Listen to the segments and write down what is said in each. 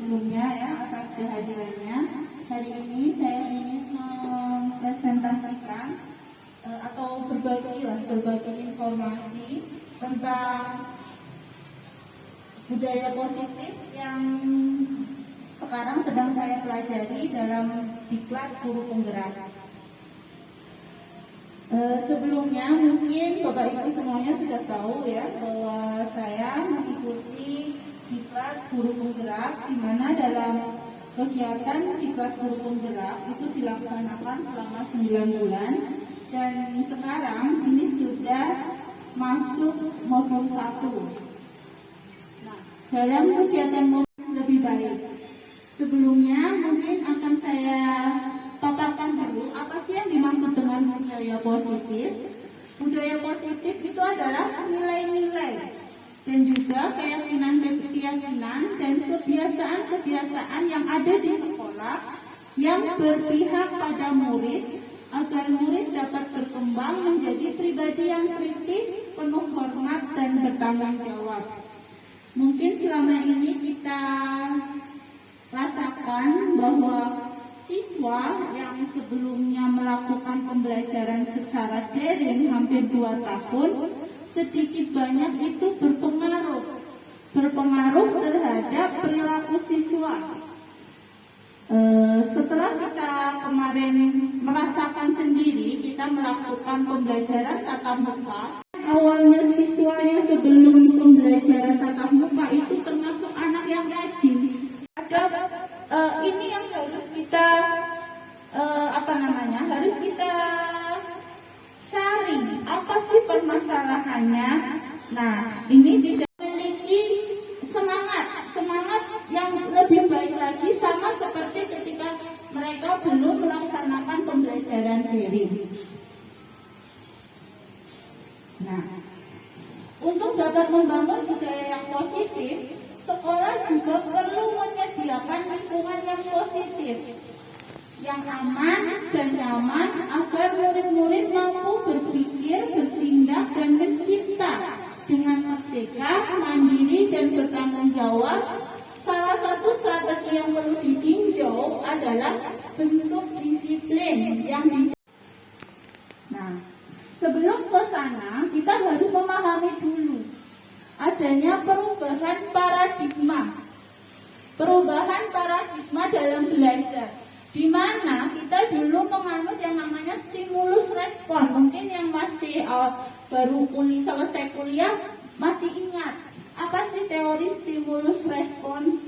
sebelumnya ya atas kehadirannya. Hari ini saya ingin mempresentasikan atau berbagi informasi tentang budaya positif yang sekarang sedang saya pelajari dalam Diklat Guru Penggerak. Sebelumnya mungkin Bapak Ibu semuanya sudah tahu ya bahwa saya mengikuti Diklat Guru Penggerak, di mana dalam kegiatan Diklat Guru Penggerak itu dilaksanakan selama 9 bulan dan sekarang ini sudah masuk modul 1. Nah, dalam kegiatan modul lebih baik. Sebelumnya mungkin akan saya paparkan dulu apa sih yang dimaksud dengan budaya positif. Budaya positif itu adalah nilai-nilai dan juga keyakinan dan kebiasaan-kebiasaan yang ada di sekolah yang berpihak pada murid agar murid dapat berkembang menjadi pribadi yang kritis, penuh hormat dan bertanggung jawab. Mungkin selama ini kita rasakan bahwa siswa yang sebelumnya melakukan pembelajaran secara daring hampir 2 tahun, sedikit banyak itu berpengaruh terhadap perilaku siswa. Setelah kita kemarin merasakan sendiri, kita melakukan pembelajaran tatap muka. Awalnya siswanya sebelum pembelajaran tatap muka itu termasuk anak yang rajin. Ini yang harus kita harus kita cari apa sih permasalahannya. Nah, ini tidak memiliki semangat yang lebih baik lagi, sama seperti ketika mereka belum melaksanakan pembelajaran daring. Nah, untuk dapat membangun budaya yang positif, sekolah juga perlu menyediakan lingkungan yang positif, yang aman dan nyaman agar murid-murid mampu berpikir, bertindak, dan mencipta dengan merdeka, mandiri, dan bertanggung jawab. Salah satu strategi yang perlu ditinjau adalah bentuk disiplin yang Nah, sebelum ke sana, kita harus memahami dulu adanya perubahan paradigma dalam belajar, di mana kita dulu menganut yang namanya stimulus respon. Mungkin yang masih baru selesai kuliah masih ingat apa sih teori stimulus respon.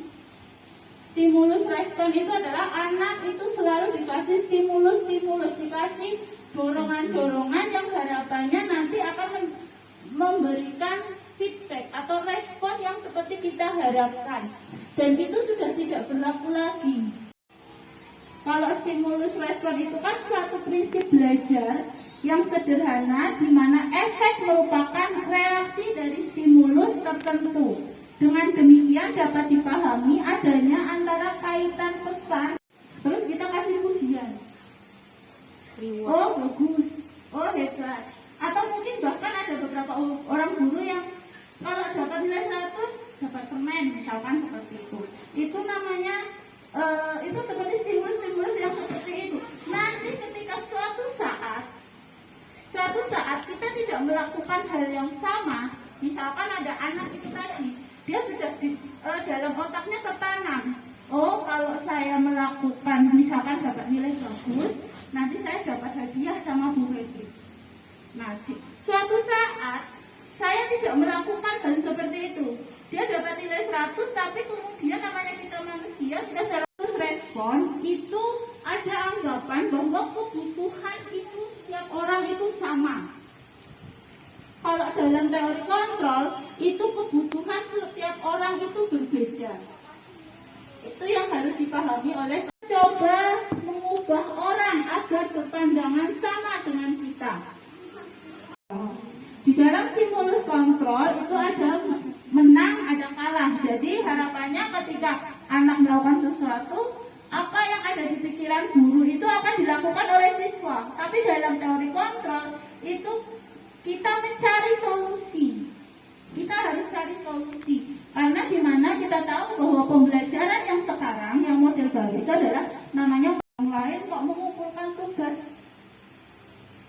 Stimulus respon itu adalah anak itu selalu dikasih stimulus, dikasih dorongan yang harapannya nanti akan memberikan feedback atau respon yang seperti kita harapkan, dan itu sudah tidak berlaku lagi. Kalau stimulus respon itu kan suatu prinsip belajar yang sederhana, di mana efek merupakan reaksi dari stimulus tertentu. Dengan demikian dapat dipahami adanya antara kaitan pesan. Terus kita kasih pujian, oh bagus, oh hebat. Atau mungkin bahkan ada beberapa orang guru yang kalau dapat nilai 100 dapat permen, misalkan seperti itu. Itu namanya itu seperti stimulus yang seperti itu. Nanti ketika suatu saat kita tidak melakukan hal yang sama, misalkan ada anak itu tadi, dia sudah dalam otaknya tertanam, oh kalau saya melakukan misalkan dapat nilai bagus, nanti saya dapat hadiah sama Bu Febri. Nah, suatu saat saya tidak melakukan hal seperti itu, dia dapat nilai 100, tapi kemudian namanya kita manusia, kita harus respon. Itu ada anggapan bahwa kebutuhan itu setiap orang itu sama. Kalau dalam teori kontrol, itu kebutuhan setiap orang itu berbeda. Itu yang harus dipahami oleh coba mengubah orang agar berpandangan sama dengan kita. Di dalam stimulus kontrol itu ada menang, ada kalah. Jadi harapannya ketika anak melakukan sesuatu, apa yang ada di pikiran guru itu akan dilakukan oleh siswa. Tapi dalam teori kontrol itu kita mencari solusi. Kita harus cari solusi. Karena di mana kita tahu bahwa pembelajaran yang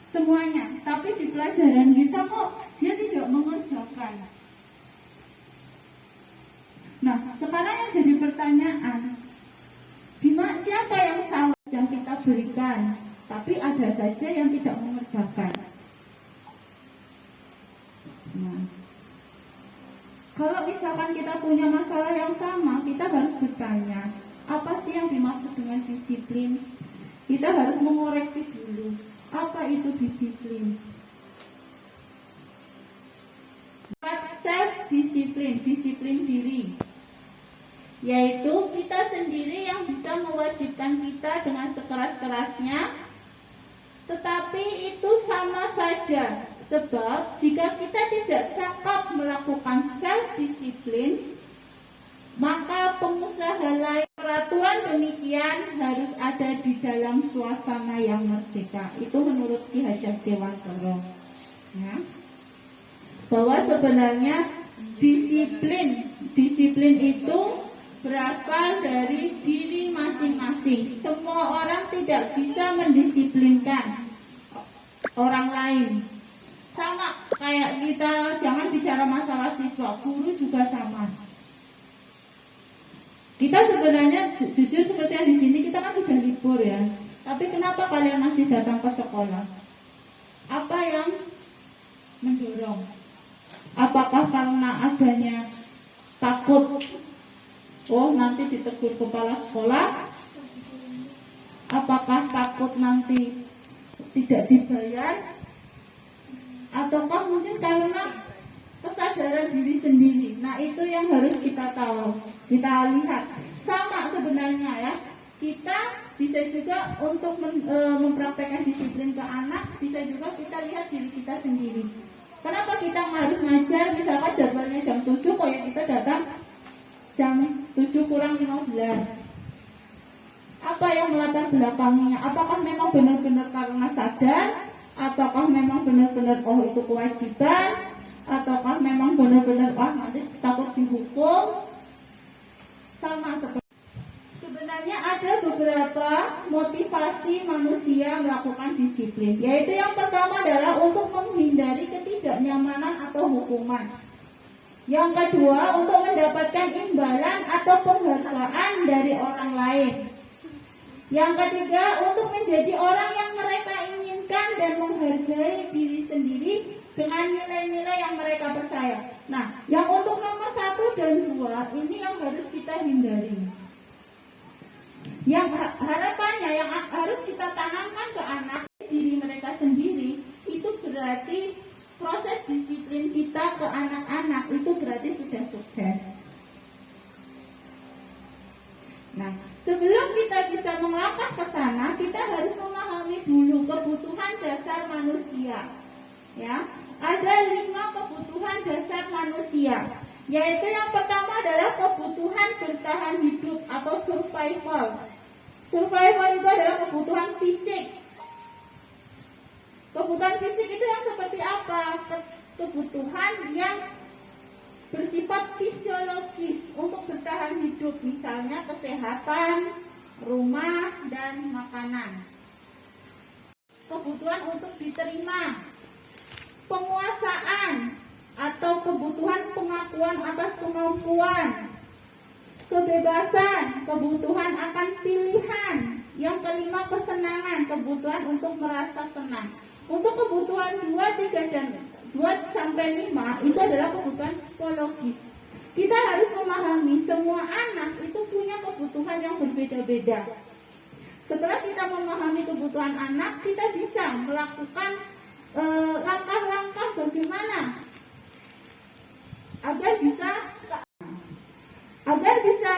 semuanya, tapi di pelajaran kita kok dia tidak mengerjakan. Nah, sekarang yang jadi pertanyaan, siapa yang salah yang kita berikan, tapi ada saja yang tidak mengerjakan. Nah, kalau misalkan kita punya masalah yang sama, kita harus bertanya, apa sih yang dimaksud dengan disiplin? Kita harus mengoreksi dulu, apa itu disiplin? Self-disiplin, disiplin diri, yaitu kita sendiri yang bisa mewajibkan kita dengan sekeras-kerasnya, tetapi itu sama saja, sebab jika kita tidak cakap melakukan self-disiplin, maka pengusaha lain peraturan demikian harus ada di dalam suasana yang merdeka. Itu menurut Ki Hajah Dewantara, ya, bahwa sebenarnya disiplin itu berasal dari diri masing-masing. Semua orang tidak bisa mendisiplinkan orang lain. Sama kayak kita, jangan bicara masalah siswa, guru juga sama. Kita sebenarnya jujur seperti yang di sini, kita kan sudah libur ya. Tapi kenapa kalian masih datang ke sekolah? Apa yang mendorong? Apakah karena adanya takut, oh nanti ditegur kepala sekolah? Apakah takut nanti tidak dibayar? Ataukah mungkin karena kesadaran diri sendiri? Nah, itu yang harus kita tahu, kita lihat. Sama sebenarnya ya, kita bisa juga untuk mempraktekkan disiplin ke anak, bisa juga kita lihat diri kita sendiri. Kenapa kita harus ngajar, misalkan jadwalnya jam 7, kok ya kita datang jam 7 kurang 15? Apa yang melatar belakanginya? Apakah memang benar-benar karena sadar? Ataukah memang benar-benar oh itu kewajiban? Ataukah memang benar-benar nanti takut dihukum? Sama seperti sebenarnya ada beberapa motivasi manusia melakukan disiplin, yaitu yang pertama adalah untuk menghindari ketidaknyamanan atau hukuman. Yang kedua, untuk mendapatkan imbalan atau penghargaan dari orang lain. Yang ketiga, untuk menjadi orang yang mereka inginkan dan menghargai diri sendiri dengan nilai-nilai yang mereka percaya. Nah, yang untuk nomor 1 dan 2 ini yang harus kita hindari. Yang harapannya yang harus kita tanamkan ke anak diri mereka sendiri, itu berarti proses disiplin kita ke anak-anak itu berarti sudah sukses. Nah, sebelum kita bisa melangkah ke sana, kita harus memahami dulu kebutuhan dasar manusia. Ya, ada 5 kebutuhan dasar manusia, yaitu yang pertama adalah kebutuhan bertahan hidup atau survival. Survival itu adalah kebutuhan fisik. Kebutuhan fisik itu yang seperti apa? Kebutuhan yang bersifat fisiologis untuk bertahan hidup, misalnya kesehatan, rumah, dan makanan. Kebutuhan untuk diterima, penguasaan atau kebutuhan pengakuan atas kemampuan, kebebasan, kebutuhan akan pilihan. Yang kelima, kesenangan, kebutuhan untuk merasa senang. Untuk kebutuhan 2, 3, dan 2 sampai 5 itu adalah kebutuhan psikologis. Kita harus memahami semua anak itu punya kebutuhan yang berbeda-beda. Setelah kita memahami kebutuhan anak, kita bisa melakukan langkah-langkah bagaimana agar bisa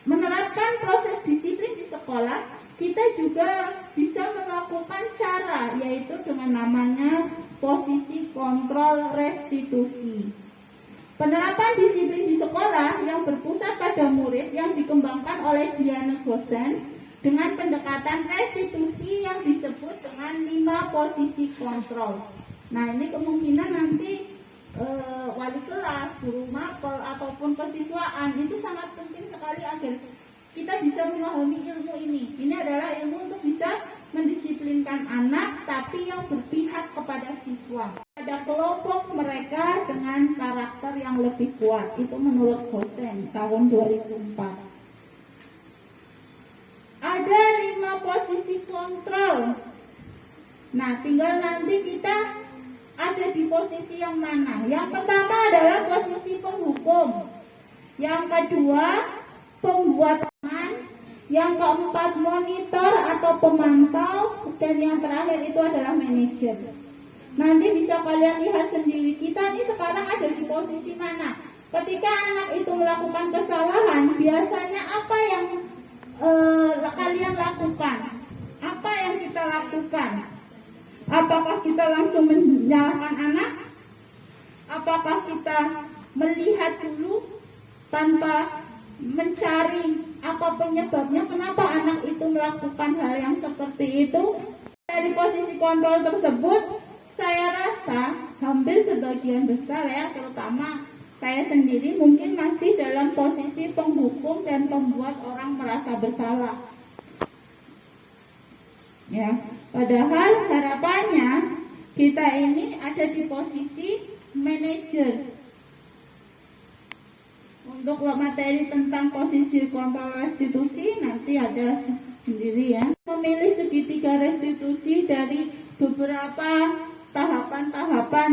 menerapkan proses disiplin di sekolah. Kita juga bisa melakukan cara, yaitu dengan namanya posisi kontrol restitusi. Penerapan disiplin di sekolah yang berpusat pada murid yang dikembangkan oleh Diana Gosen dengan pendekatan restitusi yang disebut dengan 5 posisi kontrol. Nah, ini kemungkinan nanti wali kelas, guru mapel, ataupun kesiswaan itu sangat penting sekali agar kita bisa memahami ilmu ini. Ini adalah ilmu untuk bisa mendisiplinkan anak, tapi yang berpihak kepada siswa. Ada kelompok mereka dengan karakter yang lebih kuat. Itu menurut Gosen tahun 2004. Ada 5 posisi kontrol. Nah, tinggal nanti kita ada di posisi yang mana. Yang pertama adalah posisi penghukum. Yang kedua, pembuat teman. Yang keempat, monitor atau pemantau. Dan yang terakhir itu adalah manajer. Nanti bisa kalian lihat sendiri, kita ini sekarang ada di posisi mana. Ketika anak itu melakukan kesalahan, biasanya apa yang kalian lakukan? Apa yang kita lakukan? Apakah kita langsung menyalahkan anak? Apakah kita melihat dulu tanpa mencari apa penyebabnya, kenapa anak itu melakukan hal yang seperti itu? Dari posisi kontrol tersebut, saya rasa hampir sebagian besar ya, terutama saya sendiri mungkin masih dalam posisi penghukum dan membuat orang merasa bersalah. Ya, padahal harapannya kita ini ada di posisi manajer. Untuk materi tentang posisi kontrol restitusi nanti ada sendiri ya. Memilih segitiga restitusi dari beberapa tahapan-tahapan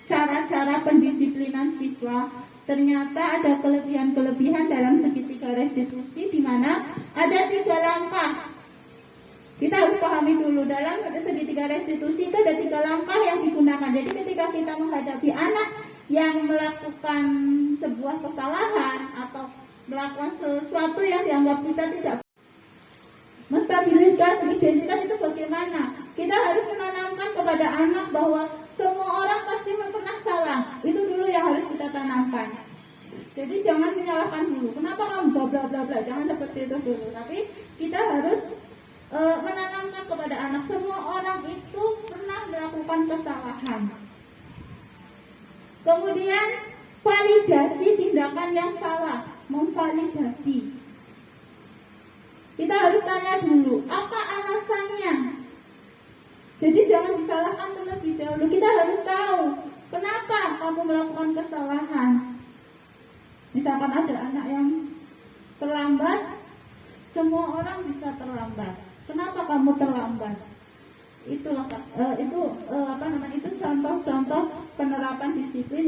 cara-cara pendisiplinan siswa. Ternyata ada kelebihan-kelebihan dalam segitiga restitusi, di mana ada 3 langkah. Kita harus pahami dulu, dalam segitiga restitusi itu ada 3 langkah yang digunakan. Jadi ketika kita menghadapi anak yang melakukan sebuah kesalahan atau melakukan sesuatu yang dianggap kita tidak, stabilitas identitas itu bagaimana? Kita harus menanamkan kepada anak bahwa semua orang pasti pernah salah. Itu dulu yang harus kita tanamkan. Jadi jangan menyalahkan dulu. Kenapa kamu bla bla bla? Jangan seperti itu dulu. Tapi kita harus menanamkan kepada anak, semua orang itu pernah melakukan kesalahan. Kemudian validasi tindakan yang salah, memvalidasi. Kita harus tanya dulu, apa alasannya? Jadi jangan disalahkan terlebih dahulu. Kita harus tahu, kenapa kamu melakukan kesalahan. Misalkan ada anak yang terlambat, semua orang bisa terlambat. Kenapa kamu terlambat? Itu contoh-contoh penerapan disiplin.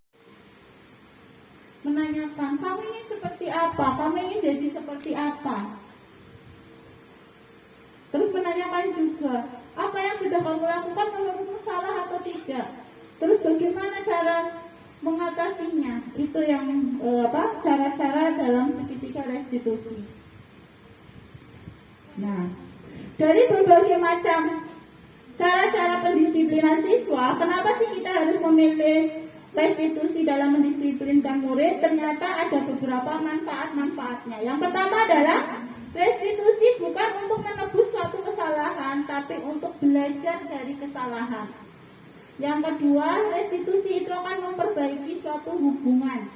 Menanyakan, kamu ingin seperti apa? Kamu ingin jadi seperti apa? Terus menanyakan juga, apa yang sudah kamu lakukan menurutmu salah atau tidak? Terus bagaimana cara mengatasinya? Itu yang cara-cara dalam segitiga restitusi. Nah, dari berbagai macam cara-cara pendisiplinan siswa, kenapa sih kita harus memilih restitusi dalam mendisiplinkan murid? Ternyata ada beberapa manfaat-manfaatnya. Yang pertama adalah restitusi bukan untuk menebus suatu kesalahan, tapi untuk belajar dari kesalahan. Yang kedua, restitusi itu akan memperbaiki suatu hubungan.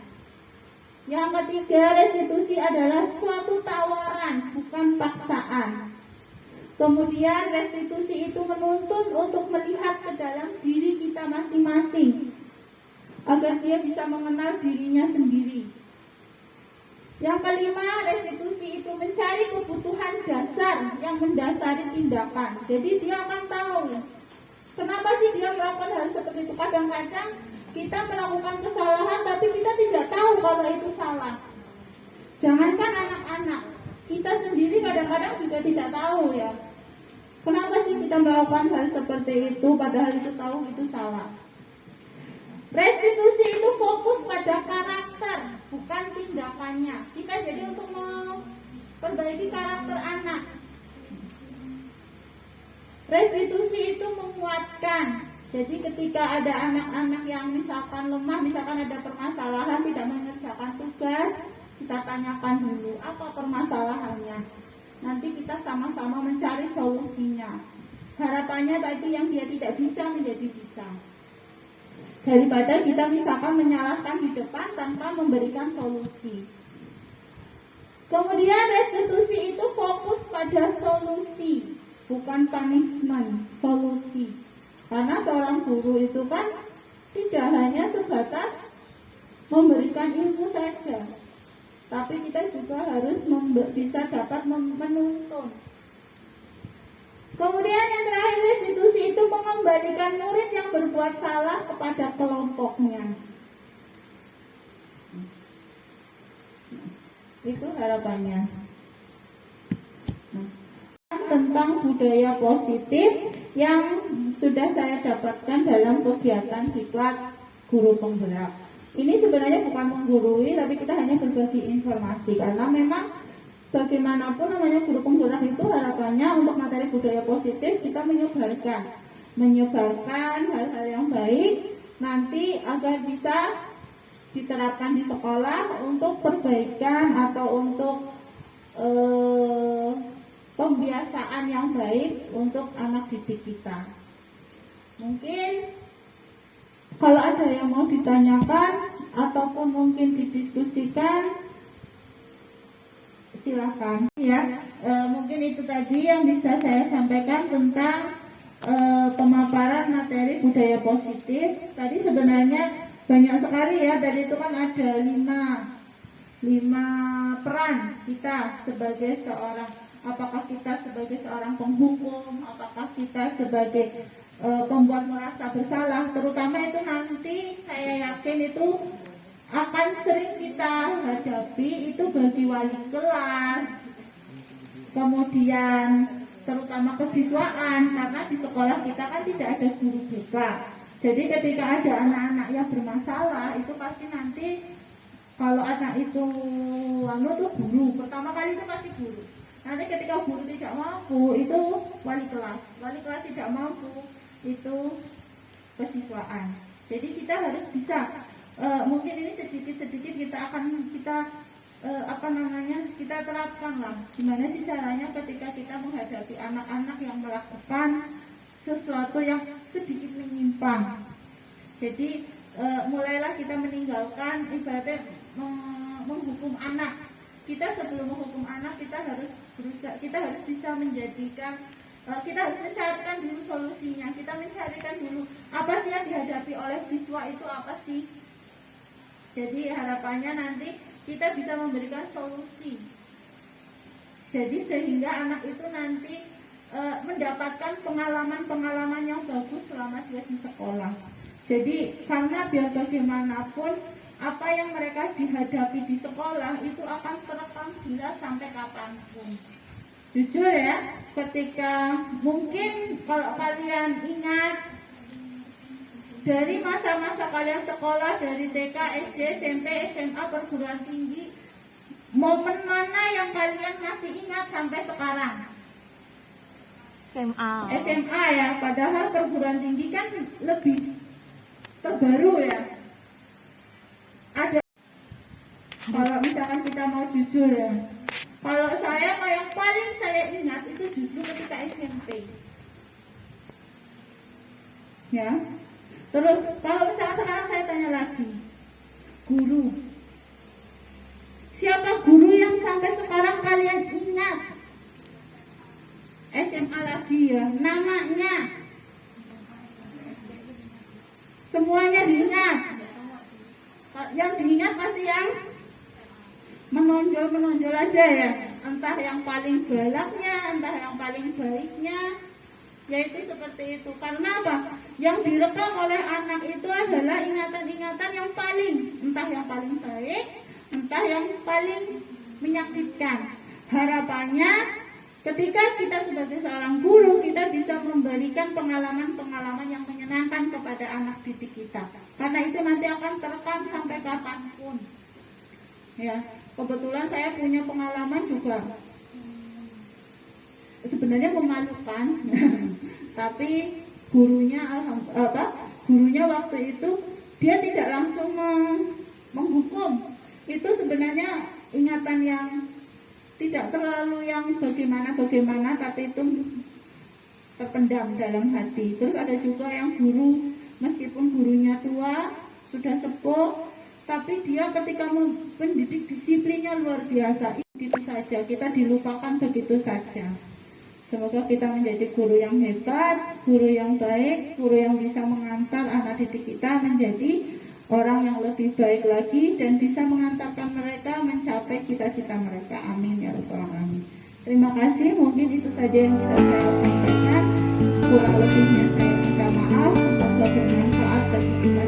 Yang ketiga, restitusi adalah suatu tawaran, bukan paksaan. Kemudian restitusi itu menuntun untuk melihat ke dalam diri kita masing-masing, agar dia bisa mengenal dirinya sendiri. Yang kelima, restitusi itu mencari kebutuhan dasar yang mendasari tindakan. Jadi dia akan tahu kenapa sih dia melakukan hal seperti itu. Kadang-kadang kita melakukan kesalahan tapi kita tidak tahu kalau itu salah. Jangankan anak-anak, kita sendiri kadang-kadang juga tidak tahu ya. Kenapa sih kita melakukan hal seperti itu padahal itu tahu itu salah. Restitusi itu fokus pada karakter, bukan tindakannya. Kita jadi untuk memperbaiki karakter anak. Restitusi itu menguatkan. Jadi ketika ada anak-anak yang misalkan lemah, misalkan ada permasalahan tidak mengerjakan tugas, kita tanyakan dulu apa permasalahannya. Nanti kita sama-sama mencari solusinya. Harapannya tadi yang dia tidak bisa menjadi bisa. Daripada kita misalkan menyalahkan di depan tanpa memberikan solusi. Kemudian restitusi itu fokus pada solusi. bukan punishment, solusi. Karena seorang guru itu kan tidak hanya sebatas memberikan ilmu saja, tapi kita juga harus bisa dapat menuntun. Kemudian yang terakhir, restitusi itu mengembalikan murid yang berbuat salah kepada kelompoknya. Itu harapannya. Tentang budaya positif yang sudah saya dapatkan dalam kegiatan diklat guru penggerak. Ini sebenarnya bukan menggurui, tapi kita hanya berbagi informasi, karena memang bagaimanapun namanya guru penggerak itu harapannya untuk materi budaya positif kita menyebarkan hal-hal yang baik nanti agar bisa diterapkan di sekolah untuk perbaikan atau untuk pembiasaan yang baik untuk anak didik kita. Mungkin kalau ada yang mau ditanyakan ataupun mungkin didiskusikan, silahkan ya. Mungkin itu tadi yang bisa saya sampaikan tentang pemaparan materi budaya positif. Tadi sebenarnya banyak sekali ya. Tadi itu kan ada lima peran kita sebagai seorang. Apakah kita sebagai seorang penghukum, apakah kita sebagai pembuat merasa bersalah. Terutama itu nanti saya yakin itu akan sering kita hadapi itu bagi wali kelas, kemudian terutama kesiswaan, karena di sekolah kita kan tidak ada guru BK. Jadi ketika ada anak-anak yang bermasalah, itu pasti nanti kalau anak itu tuh guru, pertama kali itu pasti guru. Nanti ketika guru tidak mampu, itu wali kelas tidak mampu, itu kesiswaan. Jadi kita harus bisa, mungkin ini sedikit-sedikit kita terapkan lah. Gimana sih caranya ketika kita menghadapi anak-anak yang melakukan sesuatu yang sedikit menyimpang. Jadi mulailah kita meninggalkan ibaratnya menghukum anak. Kita sebelum menghukum anak kita harus bisa menjadikan, kita harus mencarikan dulu solusinya. Kita mencarikan dulu apa sih yang dihadapi oleh siswa itu apa sih. Jadi harapannya nanti kita bisa memberikan solusi. Jadi sehingga anak itu nanti mendapatkan pengalaman-pengalaman yang bagus selama dia di sekolah. Jadi karena biar bagaimanapun apa yang mereka dihadapi di sekolah itu akan terekam jelas sampai kapanpun. Jujur ya, ketika mungkin kalau kalian ingat dari masa-masa kalian sekolah dari TK, SD, SMP, SMA, perguruan tinggi, momen mana yang kalian masih ingat sampai sekarang? SMA ya, padahal perguruan tinggi kan lebih terbaru ya. Ada, kalau misalkan kita mau jujur ya, kalau saya yang paling saya ingat itu justru ketika SMP. Ya. Terus kalau misalkan sekarang saya tanya lagi, guru. Siapa guru yang sampai sekarang kalian ingat? SMA lagi ya, namanya. Semuanya diingat. Yang diingat pasti yang menonjol aja ya. Entah yang paling galaknya, entah yang paling baiknya. Yaitu seperti itu. Karena apa? Yang direkam oleh anak itu adalah ingatan-ingatan yang paling, entah yang paling baik, entah yang paling menyakitkan. Harapannya ketika kita sebagai seorang guru, kita bisa memberikan pengalaman-pengalaman yang menyenangkan kepada anak didik kita. Karena itu nanti akan terekam sampai kapanpun. Ya, kebetulan saya punya pengalaman juga. Sebenarnya memalukan, tapi gurunya waktu itu dia tidak langsung menghukum. Itu sebenarnya ingatan yang tidak terlalu yang bagaimana, tapi itu terpendam dalam hati. Terus ada juga yang guru, meskipun gurunya tua, sudah sepuh, tapi dia ketika mendidik disiplinnya luar biasa. Itu saja, kita dilupakan begitu saja. Semoga kita menjadi guru yang hebat, guru yang baik, guru yang bisa mengantar anak didik kita menjadi orang yang lebih baik lagi dan bisa mengantarkan mereka mencapai cita-cita mereka. Amin ya rabbal alamin. Terima kasih, mungkin itu saja yang bisa saya sampaikan. Kurang lebihnya saya minta maaf. Semoga bermanfaat bagi kita